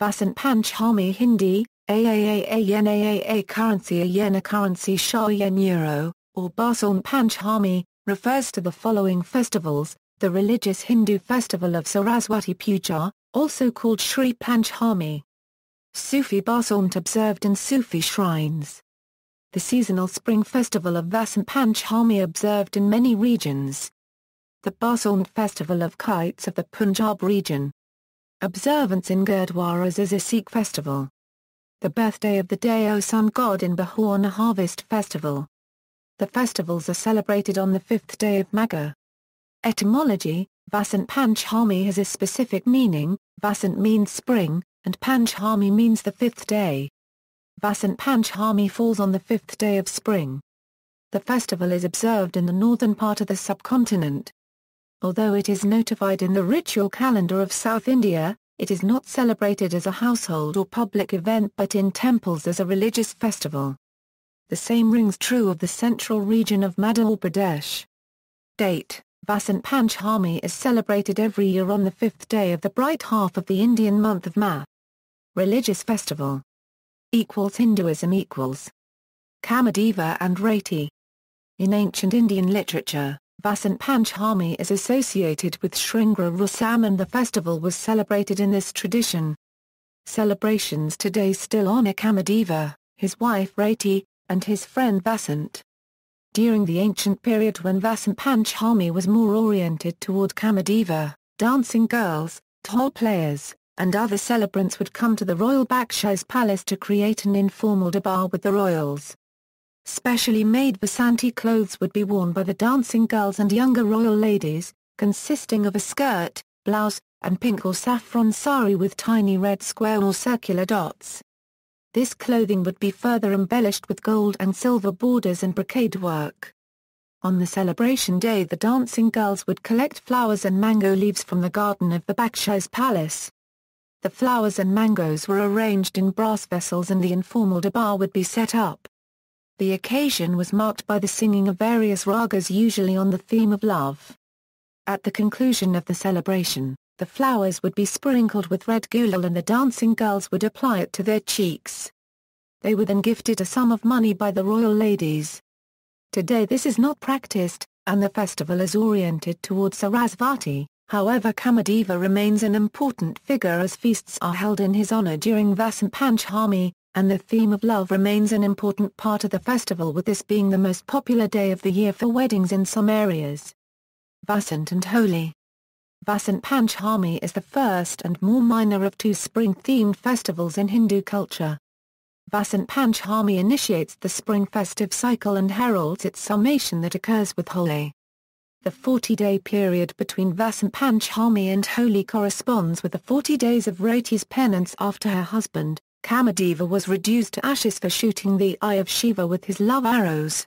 Vasant Panchami Hindi, AAAANAAA currency Ayena currency Shah Yen Euro, or Basant Panchami, refers to the following festivals: the religious Hindu festival of Saraswati Puja, also called Shree Panchami. Sufi Basant observed in Sufi shrines. The seasonal spring festival of Vasant Panchami observed in many regions. The Basant Festival of Kites of the Punjab region. Observance in Gurdwaras as a Sikh festival. The birthday of the Deo-Sun God in Bihar on a harvest festival. The festivals are celebrated on the 5th day of Magha. Etymology: Vasant Panchami has a specific meaning. Vasant means spring, and Panchami means the 5th day. Vasant Panchami falls on the 5th day of spring. The festival is observed in the northern part of the subcontinent. Although it is notified in the ritual calendar of South India, it is not celebrated as a household or public event but in temples as a religious festival. The same rings true of the central region of Madhya Pradesh. Date: Vasant Panchami is celebrated every year on the 5th day of the bright half of the Indian month of Magha. Religious festival. Hinduism Kamadeva and Rati. In ancient Indian literature, Vasant Panchami is associated with Shringara Rasam and the festival was celebrated in this tradition. Celebrations today still honor Kamadeva, his wife Rati, and his friend Vasant. During the ancient period when Vasant Panchami was more oriented toward Kamadeva, dancing girls, dhol players, and other celebrants would come to the royal Bakshai's palace to create an informal darbar with the royals. Specially made Vasanti clothes would be worn by the dancing girls and younger royal ladies, consisting of a skirt, blouse, and pink or saffron sari with tiny red square or circular dots. This clothing would be further embellished with gold and silver borders and brocade work. On the celebration day the dancing girls would collect flowers and mango leaves from the garden of the Bakshai's palace. The flowers and mangoes were arranged in brass vessels and the informal darbar would be set up. The occasion was marked by the singing of various ragas usually on the theme of love. At the conclusion of the celebration, the flowers would be sprinkled with red gulal and the dancing girls would apply it to their cheeks. They were then gifted a sum of money by the royal ladies. Today this is not practiced, and the festival is oriented towards Sarasvati. However, Kamadeva remains an important figure as feasts are held in his honor during Vasant Panchami, and the theme of love remains an important part of the festival, with this being the most popular day of the year for weddings in some areas. Vasant and Holi. Vasant Panchami is the first and more minor of two spring-themed festivals in Hindu culture. Vasant Panchami initiates the spring festive cycle and heralds its summation that occurs with Holi. The 40-day period between Vasant Panchami and Holi corresponds with the 40 days of Rati's penance after her husband, Kamadeva, was reduced to ashes for shooting the eye of Shiva with his love arrows.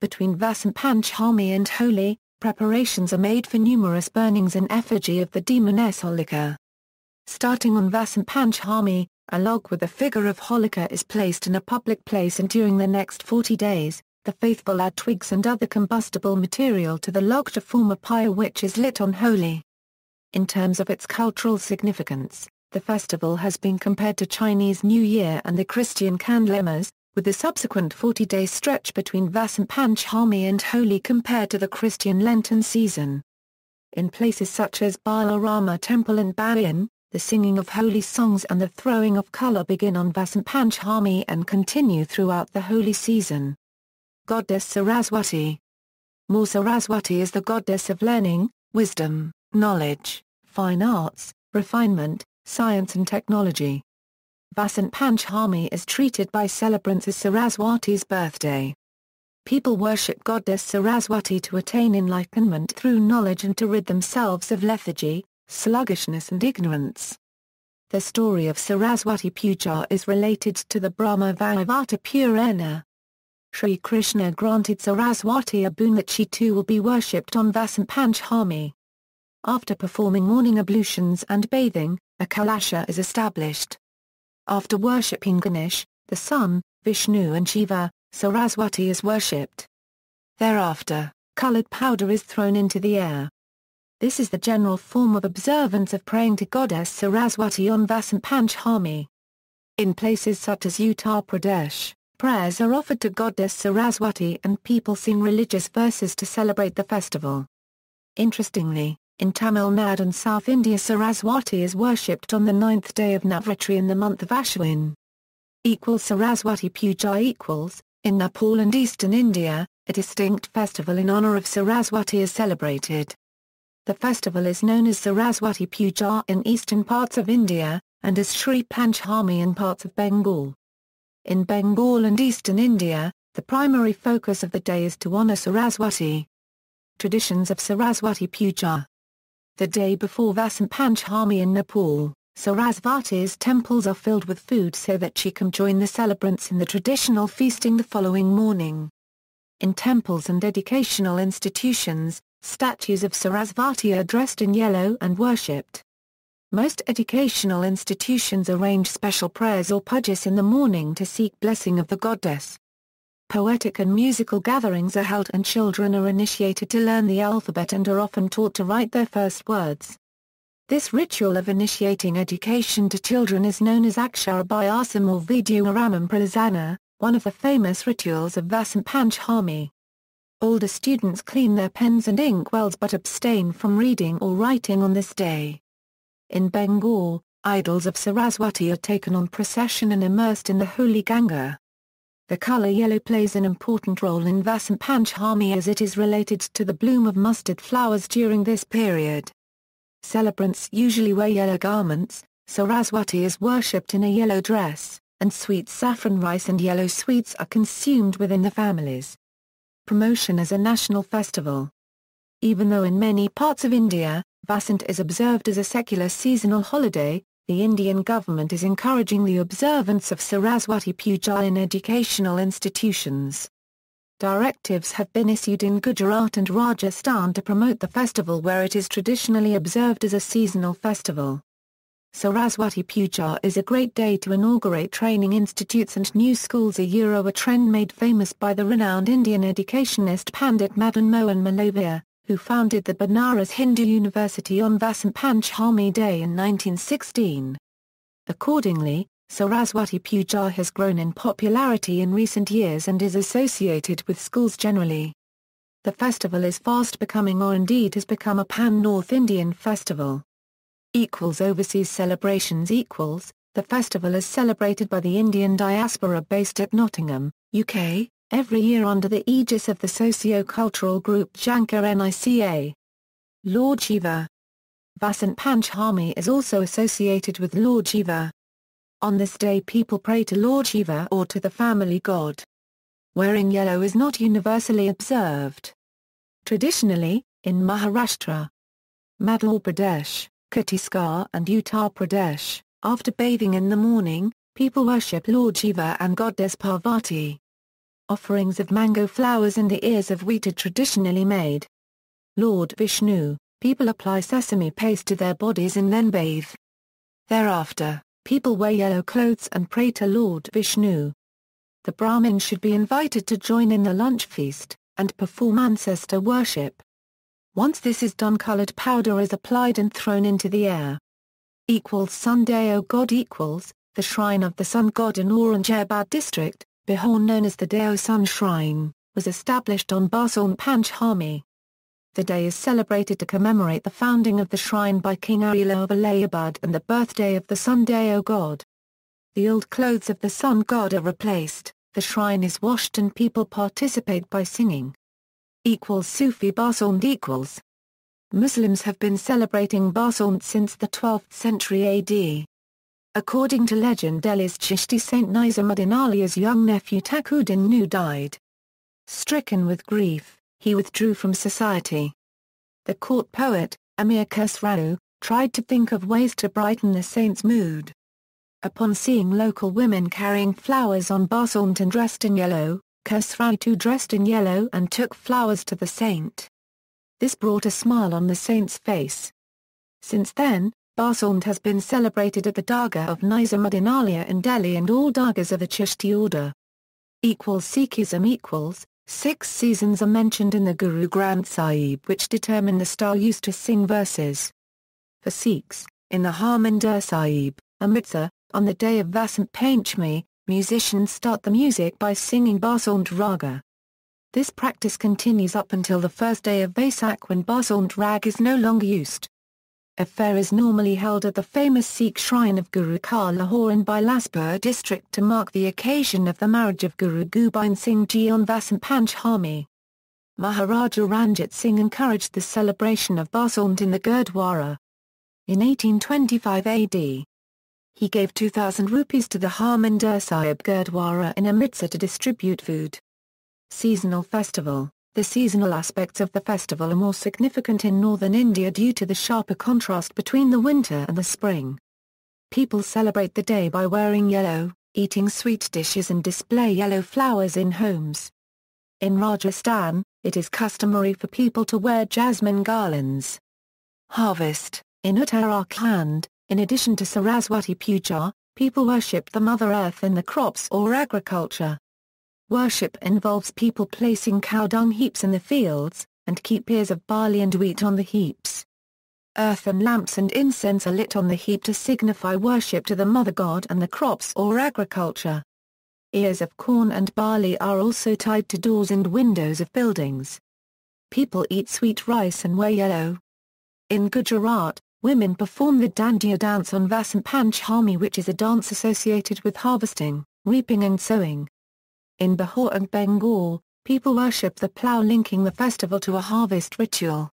Between Vasant Panchami and Holi, preparations are made for numerous burnings in effigy of the demoness Holika. Starting on Vasant Panchami, a log with the figure of Holika is placed in a public place, and during the next 40 days, the faithful add twigs and other combustible material to the log to form a pyre which is lit on Holi. In terms of its cultural significance, the festival has been compared to Chinese New Year and the Christian Candlemas, with the subsequent 40-day stretch between Vasant Panchami and Holi compared to the Christian Lenten season. In places such as Balarama Temple and Bayan, the singing of holy songs and the throwing of colour begin on Vasant Panchami and continue throughout the holy season. Goddess Saraswati. More Saraswati is the goddess of learning, wisdom, knowledge, fine arts, refinement, science and technology. Vasant Panchami is treated by celebrants as Saraswati's birthday. People worship goddess Saraswati to attain enlightenment through knowledge and to rid themselves of lethargy, sluggishness and ignorance. The story of Saraswati Puja is related to the Brahma Vaivata Purana. Sri Krishna granted Saraswati a boon that she too will be worshipped on Vasant Panchami. After performing morning ablutions and bathing, a kalasha is established. After worshipping Ganesh, the sun, Vishnu and Shiva, Saraswati is worshipped. Thereafter, coloured powder is thrown into the air. This is the general form of observance of praying to Goddess Saraswati on Vasant Panchami. In places such as Uttar Pradesh, prayers are offered to Goddess Saraswati and people sing religious verses to celebrate the festival. Interestingly, in Tamil Nadu and South India, Saraswati is worshipped on the 9th day of Navratri in the month of Ashwin. Saraswati Puja in Nepal and eastern India, a distinct festival in honor of Saraswati is celebrated. The festival is known as Saraswati Puja in eastern parts of India, and as Shree Panchami in parts of Bengal. In Bengal and eastern India, the primary focus of the day is to honor Saraswati. Traditions of Saraswati Puja. The day before Vasant Panchami in Nepal, Saraswati's temples are filled with food so that she can join the celebrants in the traditional feasting the following morning. In temples and educational institutions, statues of Saraswati are dressed in yellow and worshipped. Most educational institutions arrange special prayers or pujas in the morning to seek blessing of the goddess. Poetic and musical gatherings are held and children are initiated to learn the alphabet and are often taught to write their first words. This ritual of initiating education to children is known as Aksharabhyasam or Vidyaramam Prasana, one of the famous rituals of Vasant Panchami. Older students clean their pens and inkwells but abstain from reading or writing on this day. In Bengal, idols of Saraswati are taken on procession and immersed in the Holi Ganga. The color yellow plays an important role in Vasant Panchami as it is related to the bloom of mustard flowers during this period. Celebrants usually wear yellow garments, Saraswati is worshipped in a yellow dress, and sweet saffron rice and yellow sweets are consumed within the families. Promotion as a national festival. Even though in many parts of India, Vasant is observed as a secular seasonal holiday, the Indian government is encouraging the observance of Saraswati Puja in educational institutions. Directives have been issued in Gujarat and Rajasthan to promote the festival where it is traditionally observed as a seasonal festival. Saraswati Puja is a great day to inaugurate training institutes and new schools, a trend made famous by the renowned Indian educationist Pandit Madan Mohan Malavia, who founded the Banaras Hindu University on Vasant Panchami Day in 1916. Accordingly, Saraswati Puja has grown in popularity in recent years and is associated with schools generally. The festival is fast becoming or indeed has become a pan-North Indian festival. Overseas celebrations. The festival is celebrated by the Indian diaspora based at Nottingham, UK, every year under the aegis of the socio-cultural group Jankar Nica. Lord Shiva. Vasant Panchami is also associated with Lord Shiva. On this day people pray to Lord Shiva or to the family god. Wearing yellow is not universally observed. Traditionally, in Maharashtra, Madhya Pradesh, Chhattisgarh and Uttar Pradesh, after bathing in the morning, people worship Lord Shiva and Goddess Parvati. Offerings of mango flowers and the ears of wheat are traditionally made. Lord Vishnu, people apply sesame paste to their bodies and then bathe. Thereafter, people wear yellow clothes and pray to Lord Vishnu. The Brahmins should be invited to join in the lunch feast, and perform ancestor worship. Once this is done, colored powder is applied and thrown into the air. Sun Deo God. The shrine of the sun god in Aurangabad district, Bihar, known as the Deo-Sun Shrine, was established on Basant Panchami. The day is celebrated to commemorate the founding of the shrine by King Arila of Allahabad and the birthday of the sun Deo God. The old clothes of the sun god are replaced, the shrine is washed and people participate by singing. Sufi Basant. Muslims have been celebrating Basant since the 12th century AD. According to legend, Delhi's Chishti Saint Nizamuddin Ali's young nephew Taqiyuddin Nu died. Stricken with grief, he withdrew from society. The court poet, Amir Khusrau, tried to think of ways to brighten the saint's mood. Upon seeing local women carrying flowers on Basant and dressed in yellow, Khusrau too dressed in yellow and took flowers to the saint. This brought a smile on the saint's face. Since then, Basant has been celebrated at the Dargah of Nizamuddin Alia in Delhi and all Dargahs of the Chishti order. Sikhism. 6 seasons are mentioned in the Guru Granth Sahib, which determine the style used to sing verses. For Sikhs, in the Harmandir Sahib, Amritsar, on the day of Vasant Panchami, musicians start the music by singing Basant Raga. This practice continues up until the first day of Vaisakh, when Basant Rag is no longer used. A fair is normally held at the famous Sikh shrine of Guru Ka Lahore in Bilaspur district to mark the occasion of the marriage of Guru Gobind Singh Ji on Vasant Panchami. Maharaja Ranjit Singh encouraged the celebration of Basant in the Gurdwara. In 1825 AD, he gave 2,000 rupees to the Harmandir Sahib Gurdwara in Amritsar to distribute food. Seasonal festival. The seasonal aspects of the festival are more significant in northern India due to the sharper contrast between the winter and the spring. People celebrate the day by wearing yellow, eating sweet dishes and display yellow flowers in homes. In Rajasthan, it is customary for people to wear jasmine garlands. Harvest. In Uttarakhand, in addition to Saraswati Puja, people worship the Mother Earth in the crops or agriculture. Worship involves people placing cow dung heaps in the fields, and keep ears of barley and wheat on the heaps. Earthen lamps and incense are lit on the heap to signify worship to the Mother God and the crops or agriculture. Ears of corn and barley are also tied to doors and windows of buildings. People eat sweet rice and wear yellow. In Gujarat, women perform the Dandiya dance on Vasant Panchami, which is a dance associated with harvesting, reaping and sowing. In Bihar and Bengal, people worship the plough, linking the festival to a harvest ritual.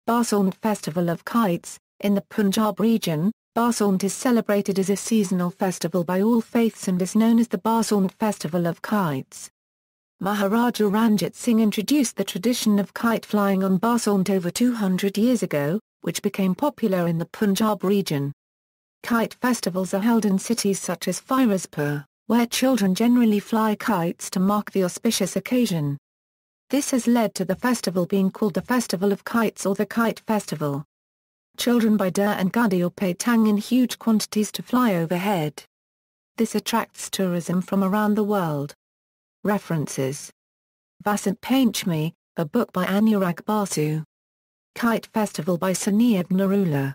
Basant Festival of Kites. In the Punjab region, Basant is celebrated as a seasonal festival by all faiths and is known as the Basant Festival of Kites. Maharaja Ranjit Singh introduced the tradition of kite flying on Basant over 200 years ago, which became popular in the Punjab region. Kite festivals are held in cities such as Firozpur, where children generally fly kites to mark the auspicious occasion. This has led to the festival being called the Festival of Kites or the Kite Festival. Children buy dir and guddi or patang in huge quantities to fly overhead. This attracts tourism from around the world. References: Vasant Panchami, a book by Anurag Basu. Kite Festival by Suniyab Narula.